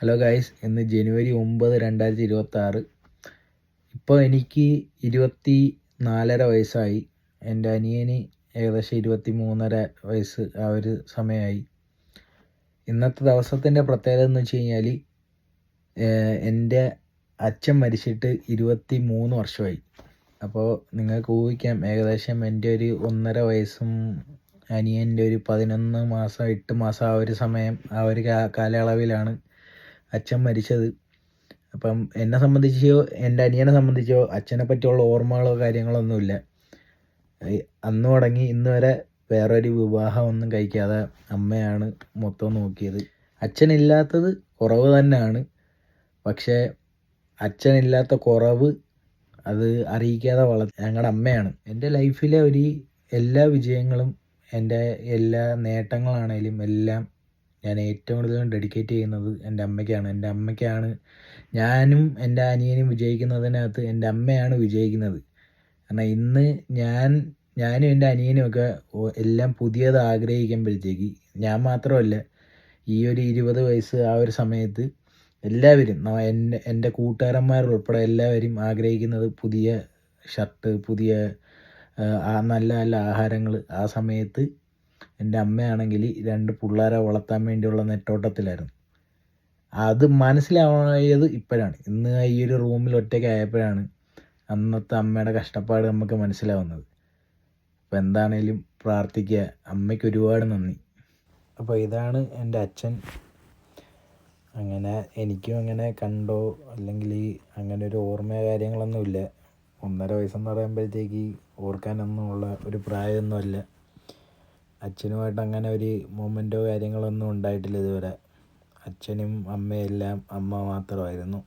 Hello guys, ഇന്ന് ജനുവരി 9, 2026. ഇപ്പോൾ എനിക്ക് 24.5 വയസ്സായി. എൻ്റെ അനിയന് ഏകദേശം 23.5 വയസ്സ് ആ ഒരു സമയമായി. ഇന്നത്തെ ദിവസത്തിൻ്റെ പ്രത്യേകത എന്ന് വെച്ച് കഴിഞ്ഞാൽ എൻ്റെ അച്ഛൻ മരിച്ചിട്ട് 23 വർഷമായി. അപ്പോൾ നിങ്ങൾക്ക് ഊഹിക്കാം, ഏകദേശം എൻ്റെ ഒരു 1.5 വയസ്സും അനിയൻ്റെ ഒരു 11 മാസം 8 മാസം ആ ഒരു സമയം, ആ ഒരു കാലയളവിലാണ് അച്ഛൻ മരിച്ചത്. അപ്പം എന്നെ സംബന്ധിച്ചോ എൻ്റെ അനിയനെ സംബന്ധിച്ചോ അച്ഛനെ പറ്റിയുള്ള ഓർമ്മകളോ കാര്യങ്ങളോ ഒന്നുമില്ല. അന്ന് തുടങ്ങി ഇന്ന് വരെ വേറൊരു വിവാഹമൊന്നും കഴിക്കാതെ അമ്മയാണ് മൊത്തം നോക്കിയത്. അച്ഛനില്ലാത്തത് കുറവ് തന്നെയാണ്, പക്ഷേ അച്ഛനില്ലാത്ത കുറവ് അത് അറിയിക്കാതെ ഞങ്ങളുടെ അമ്മയാണ്. എൻ്റെ ലൈഫിലെ എല്ലാ വിജയങ്ങളും എൻ്റെ എല്ലാ നേട്ടങ്ങളാണേലും എല്ലാം ഞാൻ ഏറ്റവും കൂടുതലും ഡെഡിക്കേറ്റ് ചെയ്യുന്നത് എൻ്റെ അമ്മയ്ക്കാണ്. എൻ്റെ അമ്മയ്ക്കാണ് ഞാനും എൻ്റെ അനിയനും വിജയിക്കുന്നതിനകത്ത് എൻ്റെ അമ്മയാണ് വിജയിക്കുന്നത്. കാരണം ഇന്ന് ഞാനും എൻ്റെ അനിയനും ഒക്കെ എല്ലാം പുതിയത് ആഗ്രഹിക്കുമ്പോഴത്തേക്ക്, ഞാൻ മാത്രമല്ല, ഈ ഒരു 20 വയസ്സ് ആ ഒരു സമയത്ത് എല്ലാവരും എൻ്റെ കൂട്ടുകാരന്മാരുൾപ്പെടെ എല്ലാവരും ആഗ്രഹിക്കുന്നത് പുതിയ ഷർട്ട്, പുതിയ നല്ല നല്ല ആഹാരങ്ങൾ. ആ സമയത്ത് എൻ്റെ അമ്മയാണെങ്കിൽ 2 പിള്ളേരെ വളർത്താൻ വേണ്ടിയുള്ള നെട്ടോട്ടത്തിലായിരുന്നു. അത് മനസ്സിലായത് ഇപ്പോഴാണ്. ഇന്ന് ഈ ഒരു റൂമിൽ ഒറ്റയ്ക്ക് ആയപ്പോഴാണ് അന്നത്തെ അമ്മയുടെ കഷ്ടപ്പാട് നമുക്ക് മനസ്സിലാവുന്നത്. അപ്പോൾ എന്താണേലും പ്രാർത്ഥിക്കുക. അമ്മയ്ക്ക് ഒരുപാട് നന്ദി. അപ്പോൾ ഇതാണ് എൻ്റെ അച്ഛൻ. അങ്ങനെ എനിക്കും അങ്ങനെ കണ്ടോ അല്ലെങ്കിൽ അങ്ങനെ ഒരു ഓർമ്മയോ കാര്യങ്ങളൊന്നുമില്ല. 1.5 വയസ്സെന്ന് പറയുമ്പോഴത്തേക്ക് ഓർക്കാനൊന്നുമുള്ള ഒരു പ്രായമൊന്നുമല്ല. അച്ഛനുമായിട്ട് അങ്ങനെ ഒരു മൊമെൻറ്റോ കാര്യങ്ങളൊന്നും ഉണ്ടായിട്ടില്ല ഇതുവരെ. അച്ഛനും അമ്മയെല്ലാം അമ്മ മാത്രമായിരുന്നു.